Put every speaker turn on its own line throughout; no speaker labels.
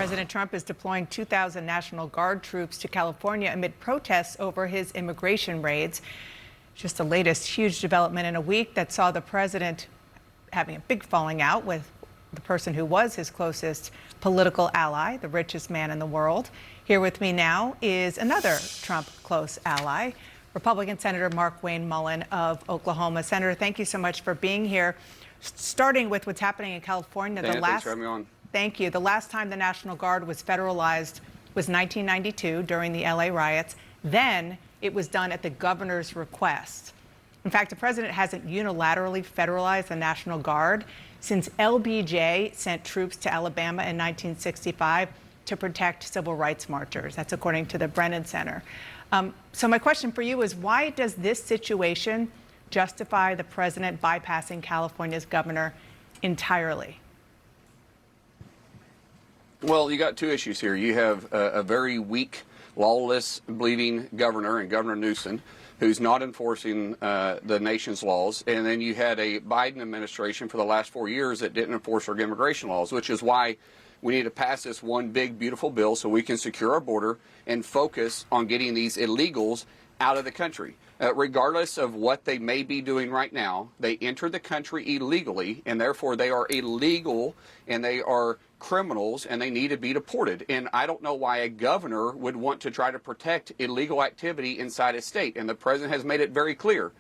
President Trump is deploying 2,000 National Guard troops to California amid protests over his immigration raids. Just the latest huge development in a week that saw the president having a big falling out with the person who was his closest political ally, the richest man in the world. Here with me now is another Trump close ally, Republican Senator Markwayne Mullin of Oklahoma. Senator, thank you so much for being here. Starting with what's happening in California,
thanks for having me on.
Thank you. The last time the National Guard was federalized was 1992 during the LA riots. Then it was done at the governor's request. In fact, the president hasn't unilaterally federalized the National Guard since LBJ sent troops to Alabama in 1965 to protect civil rights marchers. That's according to the Brennan Center. So my question for you is, why does this situation justify the president bypassing California's governor entirely?
Well, you got two issues here. You have a very weak, lawless, bleeding governor in Governor Newsom, who's not enforcing the nation's laws. And then you had a Biden administration for the last 4 years that didn't enforce our immigration laws, which is why we need to pass this one big, beautiful bill so we can secure our border and focus on getting these illegals out of the country. Regardless of what they may be doing right now, they entered the country illegally, and therefore they are illegal and they are criminals and they need to be deported. And I don't know why a governor would want to try to protect illegal activity inside his state. And the president has made it very clear.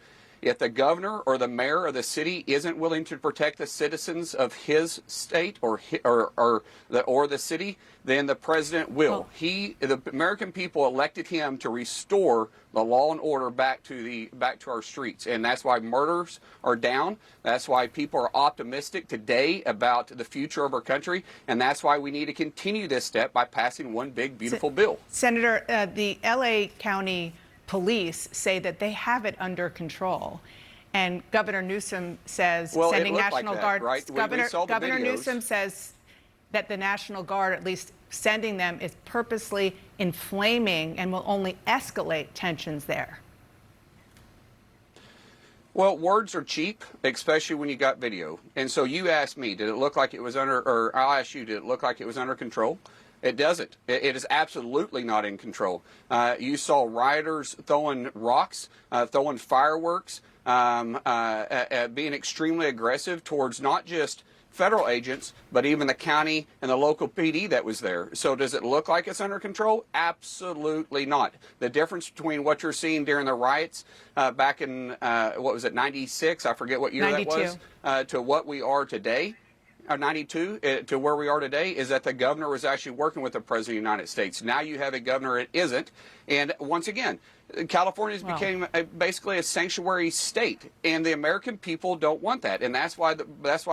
If the governor or the mayor of the city isn't willing to protect the citizens of his state or the city, then the president will. The American people elected him to restore the law and order back to our streets, and that's why murders are down. That's why people are optimistic today about the future of our country, and that's why we need to continue this step by passing one big, beautiful bill.
Senator, the L.A. County Police say that they have it under control, and Governor Newsom says sending National Guard.
Right?
Governor Newsom says that the National Guard, at least sending them, is purposely inflaming and will only escalate tensions there.
Well, words are cheap, especially when you got video. And so you asked me, did it look like it was under, or I'll ask you, did it look like it was under control? It doesn't. It is absolutely not in control. You saw rioters throwing rocks, throwing fireworks, being extremely aggressive towards not just federal agents, but even the county and the local PD that was there. So does it look like it's under control? Absolutely not. The difference between what you're seeing during the riots back in, what was it, 96? I forget what year
92.
That was, to what we are today. 92 to where we are today is that the governor was actually working with the president of the United States. Now you have a governor that isn't. And once again, California became basically a sanctuary state, and the American people don't want that. And that's why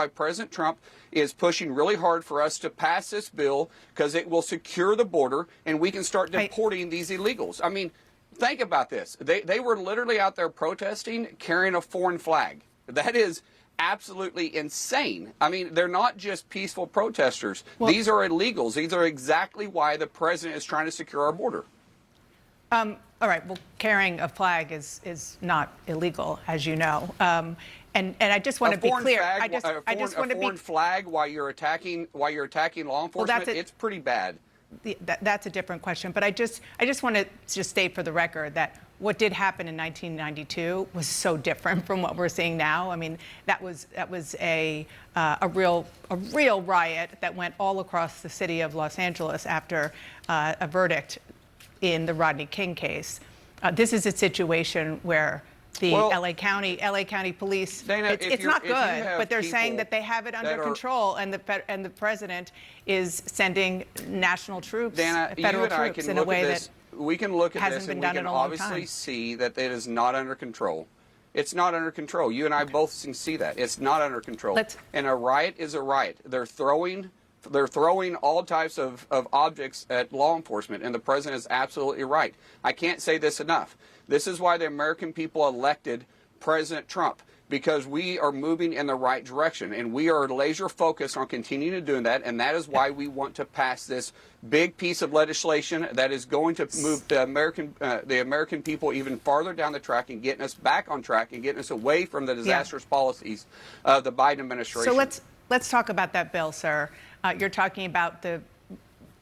President Trump is pushing really hard for us to pass this bill, because it will secure the border and we can start deporting these illegals. I mean, think about this. They were literally out there protesting, carrying a foreign flag. That is absolutely insane. I mean, they're not just peaceful protesters. These are illegals. These are exactly why the president is trying to secure our border.
All right. Well, carrying a flag is not illegal, as you know. And I just want to be clear.
I just want to be flag while you're attacking law enforcement. It's pretty bad.
That's a different question. But I just want to just state for the record that what did happen in 1992 was so different from what we're seeing now. I mean, that was a real riot that went all across the city of Los Angeles after a verdict in the Rodney King case. This is a situation where the LA County Police,
Dana,
it's not good, but they're saying that they have it under control, and the president is sending national troops, federal troops, in a way that
we can look at this and we can obviously
time.
see that it is not under control. It's not under control. You and I both can see that. It's not under control. And a riot is a riot. They're throwing all types of objects at law enforcement, and the president is absolutely right. I can't say this enough. This is why the American people elected President Trump, because we are moving in the right direction, and we are laser focused on continuing to do that, and that is why we want to pass this big piece of legislation that is going to move the American people even farther down the track and getting us back on track and getting us away from the disastrous policies of the Biden administration.
So let's talk about that bill, sir. You're talking about the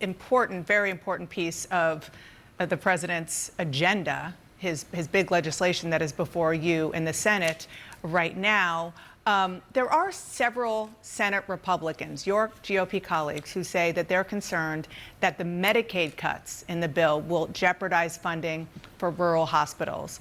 important, very important piece of the president's agenda, his big legislation that is before you in the Senate right now. There are several Senate Republicans, your GOP colleagues, who say that they're concerned that the Medicaid cuts in the bill will jeopardize funding for rural hospitals.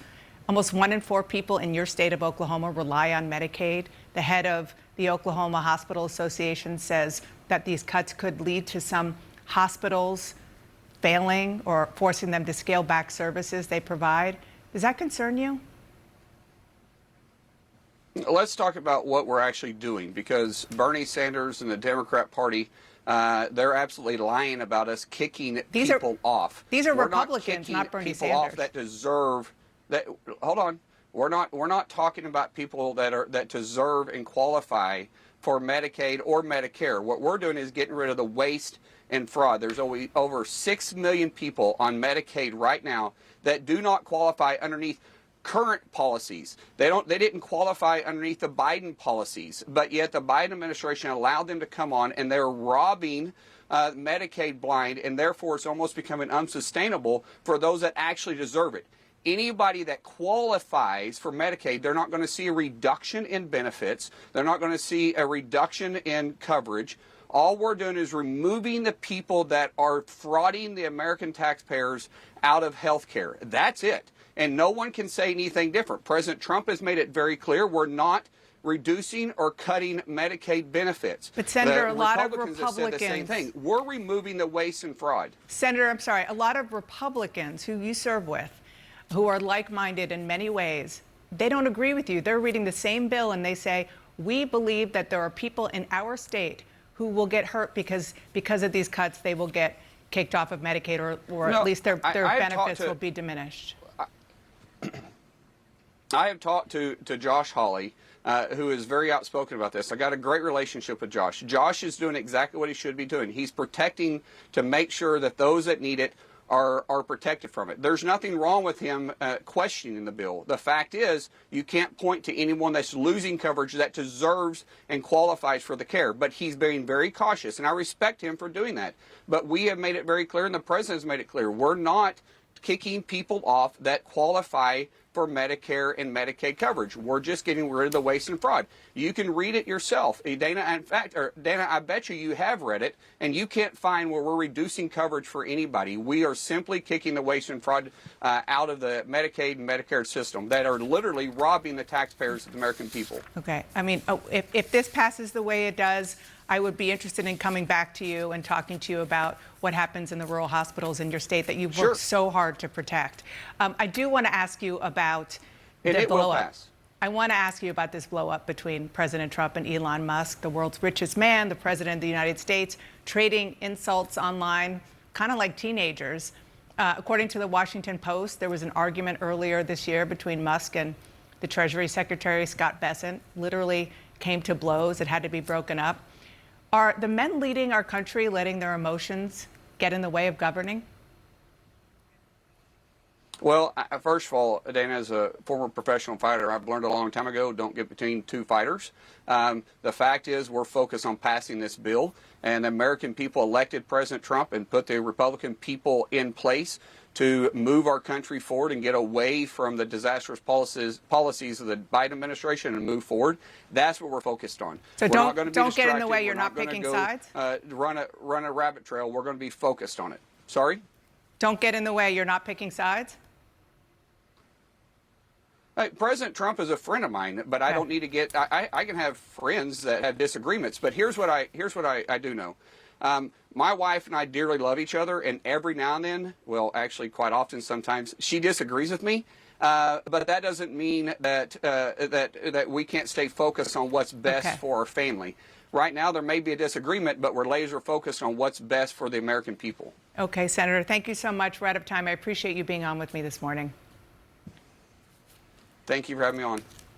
Almost 1 in 4 people in your state of Oklahoma rely on Medicaid. The head of the Oklahoma Hospital Association says that these cuts could lead to some hospitals failing or forcing them to scale back services they provide. Does that concern you?
Let's talk about what we're actually doing, because Bernie Sanders and the Democrat Party, they're absolutely lying about us kicking people off.
These are
We're
Republicans, not Bernie
people
Sanders.
Off that deserve that. Hold on, we're not talking about people that deserve and qualify for Medicaid or Medicare. What we're doing is getting rid of the waste and fraud. There's over 6 million people on Medicaid right now that do not qualify underneath current policies. They didn't qualify underneath the Biden policies, but yet the Biden administration allowed them to come on, and they're robbing Medicaid blind, and therefore it's almost becoming unsustainable for those that actually deserve it. Anybody that qualifies for Medicaid, they're not going to see a reduction in benefits. They're not going to see a reduction in coverage. All we're doing is removing the people that are frauding the American taxpayers out of health care. That's it. And no one can say anything different. President Trump has made it very clear we're not reducing or cutting Medicaid benefits.
But, Senator, a lot of
Republicans have said the same thing. We're removing the waste and fraud.
Senator, I'm sorry, a lot of Republicans who you serve with, who are like-minded in many ways, they don't agree with you. They're reading the same bill and they say, we believe that there are people in our state who will get hurt because of these cuts. They will get kicked off of Medicaid, or at least their benefits will be diminished.
I have talked to Josh Hawley, who is very outspoken about this. I got a great relationship with Josh. Josh is doing exactly what he should be doing. He's protecting to make sure that those that need it are protected from it. There's nothing wrong with him questioning the bill. The fact is, you can't point to anyone that's losing coverage that deserves and qualifies for the care. But he's being very cautious, and I respect him for doing that. But we have made it very clear, and the president has made it clear, we're not kicking people off that qualify for Medicare and Medicaid coverage. We're just getting rid of the waste and fraud. You can read it yourself. Dana, in fact, Dana, I bet you have read it, and you can't find where we're reducing coverage for anybody. We are simply kicking the waste and fraud out of the Medicaid and Medicare system that are literally robbing the taxpayers of the American people.
Okay. I mean, if this passes the way it does, I would be interested in coming back to you and talking to you about what happens in the rural hospitals in your state that you've worked so hard to protect. I do want to ask you about the blow-up. I want to ask you about this blow-up between President Trump and Elon Musk, the world's richest man, the president of the United States, trading insults online, kind of like teenagers. According to the Washington Post, there was an argument earlier this year between Musk and the Treasury Secretary, Scott Bessent. Literally came to blows. It had to be broken up. Are the men leading our country letting their emotions get in the way of governing?
Well, first of all, Dana, as a former professional fighter, I've learned a long time ago, don't get between two fighters. The fact is we're focused on passing this bill, and the American people elected President Trump and put the Republican people in place to move our country forward and get away from the disastrous policies of the Biden administration and move forward. That's what we're focused on.
So
don't
get in the way. You're not picking sides?
Run a rabbit trail. We're going to be focused on it. Sorry?
Don't get in the way. You're not picking sides?
President Trump is a friend of mine, but I don't need to get. I can have friends that have disagreements, but here's what I do know. My wife and I dearly love each other, and every now and then, well, actually quite often sometimes, she disagrees with me. But that doesn't mean that we can't stay focused on what's best for our family. Right now, there may be a disagreement, but we're laser focused on what's best for the American people. Okay, Senator, thank you so much. We're out of time. I appreciate you being on with me this morning. Thank you for having me on.